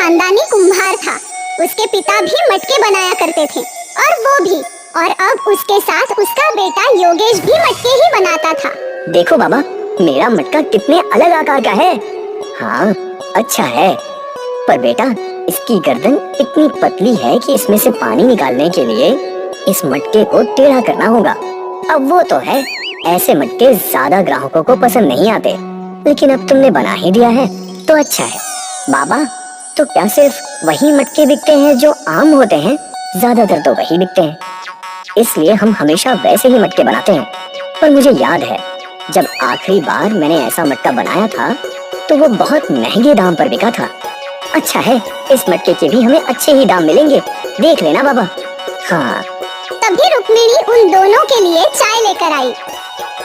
खानदानी कुम्हार था। उसके पिता भी मटके बनाया करते थे और वो भी, और अब उसके साथ उसका बेटा योगेश भी मटके ही बनाता था। देखो बाबा, मेरा मटका कितने अलग आकार का है। हाँ, अच्छा है, पर बेटा इसकी गर्दन इतनी पतली है कि इसमें से पानी निकालने के लिए इस मटके को टेढ़ा करना होगा। अब वो तो है, ऐसे मटके ज्यादा ग्राहकों को पसंद नहीं आते, लेकिन अब तुमने बना ही दिया है तो अच्छा है। बाबा, तो क्या सिर्फ वही मटके बिकते हैं जो आम होते हैं? ज्यादातर तो वही बिकते हैं, इसलिए हम हमेशा वैसे ही मटके बनाते हैं। पर मुझे याद है, जब आखिरी बार मैंने ऐसा मटका बनाया था तो वो बहुत महंगे दाम पर बिका था। अच्छा है, इस मटके के भी हमें अच्छे ही दाम मिलेंगे, देख लेना बाबा। हाँ। तभी रुक्मिणी उन दोनों के लिए चाय लेकर आई।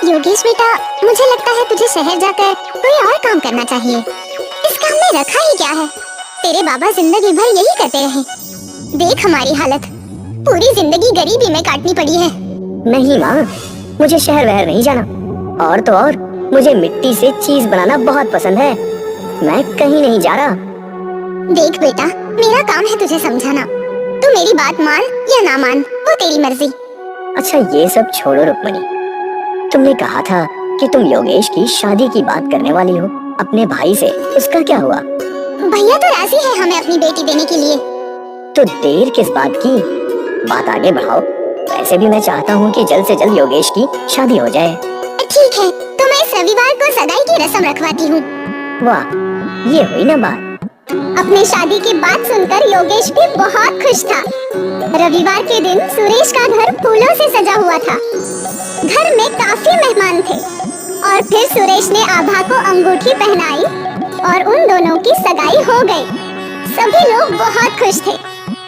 योगेश बेटा, मुझे लगता है तुझे शहर जाकर कोई और काम करना चाहिए। इस काम में रखा ही क्या है? तेरे बाबा जिंदगी भर यही करते रहे। देख हमारी हालत, पूरी जिंदगी गरीबी में काटनी पड़ी है। नहीं माँ, मुझे शहर वहर नहीं जाना, और तो और मुझे मिट्टी से चीज बनाना बहुत पसंद है। मैं कहीं नहीं जा रहा। देख बेटा, मेरा काम है तुझे समझाना। तू मेरी बात मान या ना मान, वो तेरी मर्जी। अच्छा ये सब छोड़ो रुक्मिणी, तुमने कहा था कि तुम योगेश की शादी की बात करने वाली हो अपने भाई से, उसका क्या हुआ? भैया तो राजी है हमें अपनी बेटी देने के लिए। तो देर किस बात की, बात आगे बढ़ाओ। वैसे भी मैं चाहता हूँ कि जल्द से जल्द योगेश की शादी हो जाए। ठीक है, तो मैं इस रविवार को सगाई की रस्म रखवाती हूँ। वाह, ये हुई ना बात। अपने शादी की बात सुनकर योगेश भी बहुत खुश था। रविवार के दिन सुरेश का घर फूलों से सजा हुआ था। घर में काफी मेहमान थे और फिर सुरेश ने आभा को अंगूठी पहनाई और उन दोनों की सगाई हो गई। सभी लोग बहुत खुश थे।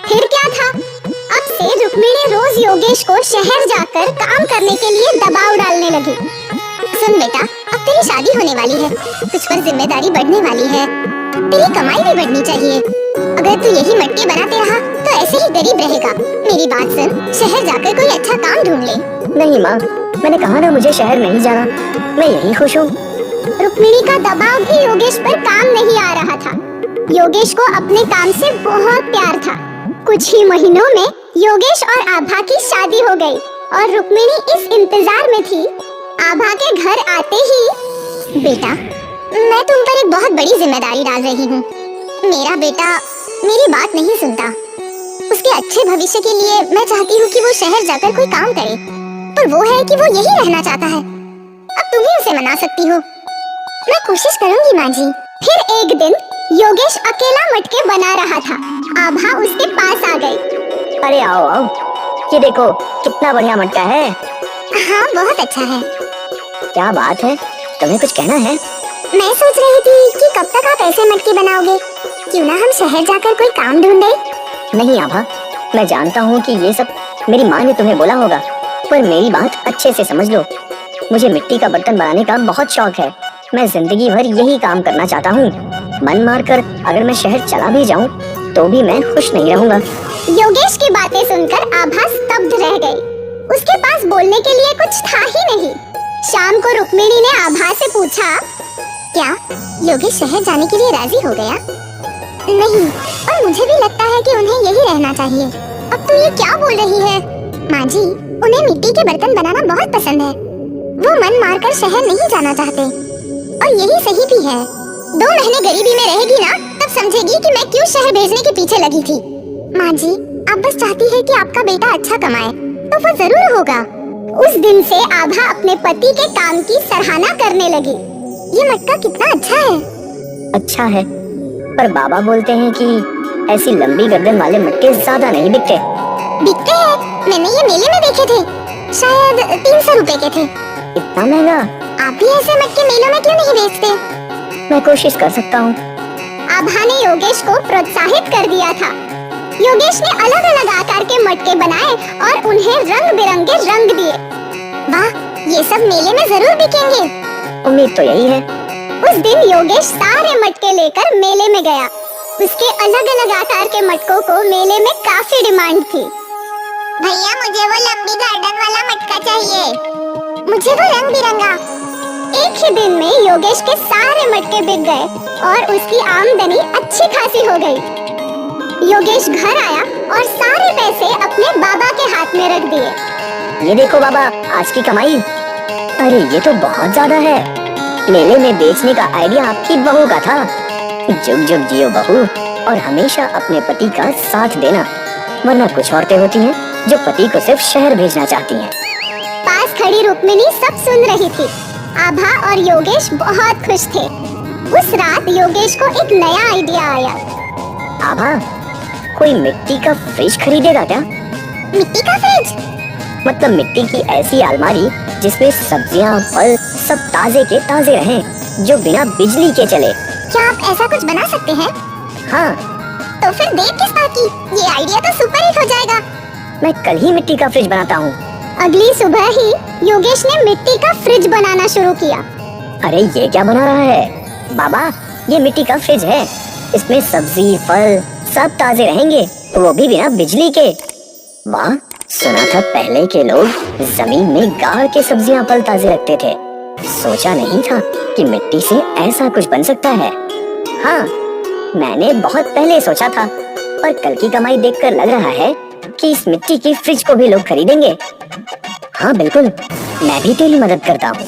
फिर क्या था, अब से रुक्मिणी रोज योगेश को शहर जाकर काम करने के लिए दबाव डालने लगी। सुन बेटा, अब तेरी शादी होने वाली है, तुझ पर जिम्मेदारी बढ़ने वाली है, तेरी कमाई भी बढ़नी चाहिए। अगर तू यही मटके बनाते रहा तो ऐसे ही गरीब रहेगा। मेरी बात सुन, शहर जाकर कोई अच्छा काम ढूंढ ले। नहीं माँ, मैंने कहा ना मुझे शहर नहीं जाना, मैं यही खुश हूँ। रुक्मिणी का दबाव भी योगेश पर काम नहीं आ रहा था। योगेश को अपने काम से बहुत प्यार था। कुछ ही महीनों में योगेश और आभा की शादी हो गई और रुक्मिणी इस इंतजार में थी आभा के घर आते ही। बेटा, मैं तुम पर एक बहुत बड़ी जिम्मेदारी डाल रही हूँ। मेरा बेटा मेरी बात नहीं सुनता। उसके अच्छे भविष्य के लिए मैं चाहती हूँ कि वो शहर जाकर कोई काम करे, पर वो है कि वो यही रहना चाहता है। अब तुम ही उसे मना सकती हो। मैं कोशिश करूंगी माँ जी। फिर एक दिन योगेश अकेला मटके बना रहा था। आभा उसके पास आ गई। अरे आओ आओ, ये देखो कितना बढ़िया मटका है। हाँ, बहुत अच्छा है। क्या बात है, तुम्हें कुछ कहना है? मैं सोच रही थी कि कब तक आप ऐसे मटके बनाओगे? क्यों ना हम शहर जाकर कोई काम ढूंढे? नहीं आभा, मैं जानता हूँ कि ये सब मेरी माँ ने तुम्हें बोला होगा, पर मेरी बात अच्छे से समझ लो। मुझे मिट्टी का बर्तन बनाने का बहुत शौक है। मैं जिंदगी भर यही काम करना चाहता हूँ। मन मारकर अगर मैं शहर चला भी जाऊँ तो भी मैं खुश नहीं रहूँगा। योगेश की बातें सुनकर आभा स्तब्ध रह गई। उसके पास बोलने के लिए कुछ था ही नहीं। शाम को रुक्मिणी ने आभा से पूछा, क्या योगेश शहर जाने के लिए राजी हो गया? नहीं, और मुझे भी लगता है कि उन्हें यही रहना चाहिए। अब तू ये क्या बोल रही है? माँ जी, उन्हें मिट्टी के बर्तन बनाना बहुत पसंद है। वो मन मारकर शहर नहीं जाना चाहते, और यही सही भी है। 2 महीने गरीबी में रहेगी ना, तब समझेगी कि मैं क्यों शहर भेजने के पीछे लगी थी। माँ जी, आप बस चाहती है कि आपका बेटा अच्छा कमाए, तो वो जरूर होगा। उस दिन से आभा अपने पति के काम की सराहना करने लगी। ये मटका कितना अच्छा है। अच्छा है, पर बाबा बोलते हैं कि ऐसी लंबी गर्दन वाले मटके ज्यादा नहीं बिकते। बिकते हैं, मैंने ये मेले में देखे थे, शायद 300 रुपए के थे। इतना महंगा? आप भी ऐसे मटके मेलों में क्यों नहीं बेचते? मैं कोशिश कर सकता हूँ। आभा ने योगेश को प्रोत्साहित कर दिया था। योगेश ने अलग अलग आकार के मटके बनाए और उन्हें रंग बिरंगे रंग दिए। वाह, ये सब मेले में जरूर बिकेंगे। उम्मीद तो यही है। उस दिन योगेश सारे मटके लेकर मेले में गया। उसके अलग अलग आकार के मटकों को मेले में काफी डिमांड थी। भैया, मुझे वो लंबी गार्डन वाला मटका चाहिए। मुझे वो रंग बिरंगा। एक ही दिन में योगेश के सारे मटके बिक गए और उसकी आमदनी अच्छी खासी हो गई। योगेश घर आया और सारे पैसे अपने बाबा के हाथ में रख दिए। ये देखो बाबा, आज की कमाई। अरे ये तो बहुत ज्यादा है। मेले में बेचने का आइडिया आपकी बहू का था। जुग जुग जियो बहू, और हमेशा अपने पति का साथ देना, वरना कुछ औरतें होती हैं जो पति को सिर्फ शहर भेजना चाहती हैं। पास खड़ी रुक्मिणी सब सुन रही थी। आभा और योगेश बहुत खुश थे। उस रात योगेश को एक नया आइडिया आया। आभा, कोई मिट्टी का फ्रिज खरीदेगा क्या? मिट्टी का फ्रिज? मतलब मिट्टी की ऐसी अलमारी जिसमें सब्जियां, फल सब ताजे के ताजे रहें, जो बिना बिजली के चले। क्या आप ऐसा कुछ बना सकते हैं? हाँ। तो फिर देर किस बात की? ये आइडिया तो सुपर हिट हो जाएगा। मैं कल ही मिट्टी का फ्रिज बनाता हूँ। अगली सुबह ही योगेश ने मिट्टी का फ्रिज बनाना शुरू किया। अरे ये क्या बना रहा है? बाबा, ये मिट्टी का फ्रिज है। इसमें सब्जी, फल सब ताजे रहेंगे, वो भी बिना बिजली के। वाह, सुना था पहले के लोग जमीन में गाड़ के सब्जियां, फल ताजे रखते थे। सोचा नहीं था कि मिट्टी से ऐसा कुछ बन सकता है। हाँ, मैंने बहुत पहले सोचा था, पर कल की कमाई देखकर लग रहा है कि इस मिट्टी की फ्रिज को भी लोग खरीदेंगे। हाँ बिल्कुल, मैं भी तेरी मदद करता हूँ।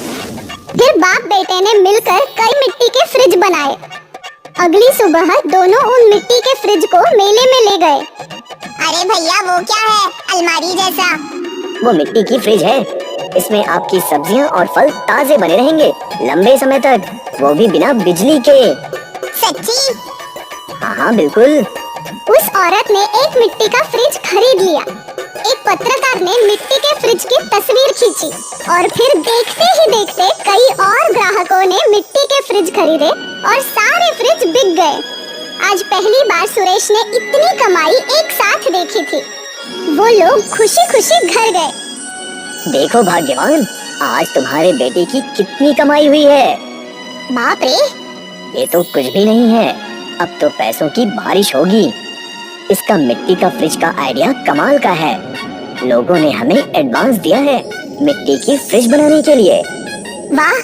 फिर बाप बेटे ने मिलकर कई मिट्टी के फ्रिज बनाए। अगली सुबह दोनों उन मिट्टी के फ्रिज को मेले में ले गए। अरे भैया, वो क्या है? अलमारी जैसा। वो मिट्टी की फ्रिज है। इसमें आपकी सब्जियां और फल ताजे बने रहेंगे लंबे समय तक, वो भी बिना बिजली के। सच्ची? हाँ हाँ बिल्कुल। उस औरत ने एक मिट्टी का फ्रिज खरीद लिया। एक पत्रकार ने मिट्टी के फ्रिज की तस्वीर खींची और फिर देखते ही देखते कई और ग्राहकों ने मिट्टी के फ्रिज खरीदे और सारे फ्रिज बिक गए। आज पहली बार सुरेश ने इतनी कमाई एक साथ देखी थी। वो लोग खुशी खुशी घर गए। देखो भाग्यवान, आज तुम्हारे बेटे की कितनी कमाई हुई है। बाप रे, ये तो कुछ भी नहीं है, अब तो पैसों की बारिश होगी। इसका मिट्टी का फ्रिज का आइडिया कमाल का है। लोगों ने हमें एडवांस दिया है मिट्टी की फ्रिज बनाने के लिए। वाह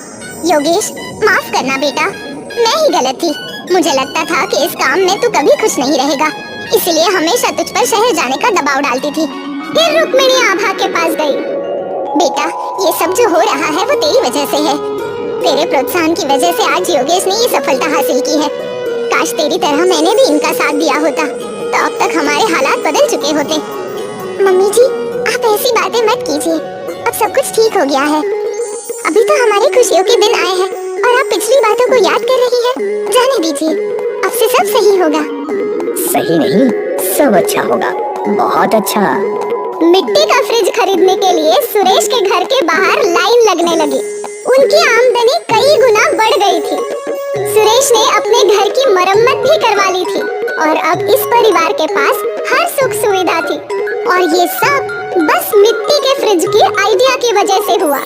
योगेश, माफ करना बेटा, मैं ही गलत थी। मुझे लगता था कि इस काम में तू कभी खुश नहीं रहेगा, इसलिए हमेशा तुझ पर शहर जाने का दबाव डालती थी। फिर रुक्मिणी आभा के पास गई। बेटा, ये सब जो हो रहा है वो तेरी वजह से है। तेरे प्रोत्साहन की वजह से आज योगेश ने ये सफलता हासिल की है। काश तेरी तरह मैंने भी इनका साथ दिया होता, तो अब तक हमारे हालात बदल चुके होते। मम्मी जी, आप ऐसी बातें मत कीजिए। अब सब कुछ ठीक हो गया है। अभी तो हमारी खुशियों के दिन आए हैं और आप पिछली बातों को याद कर रही हैं। जाने दीजिए, अब से सब सही होगा। सही नहीं, सब अच्छा होगा, बहुत अच्छा। मिट्टी का फ्रिज खरीदने के लिए सुरेश के घर के बाहर लाइन लगने लगी। उनकी आमदनी कई गुना बढ़ गई थी। सुरेश ने अपने घर की मरम्मत भी करवा ली थी और अब इस परिवार के पास हर सुख सुविधा थी। और ये सब बस मिट्टी के फ्रिज की आइडिया की वजह से हुआ।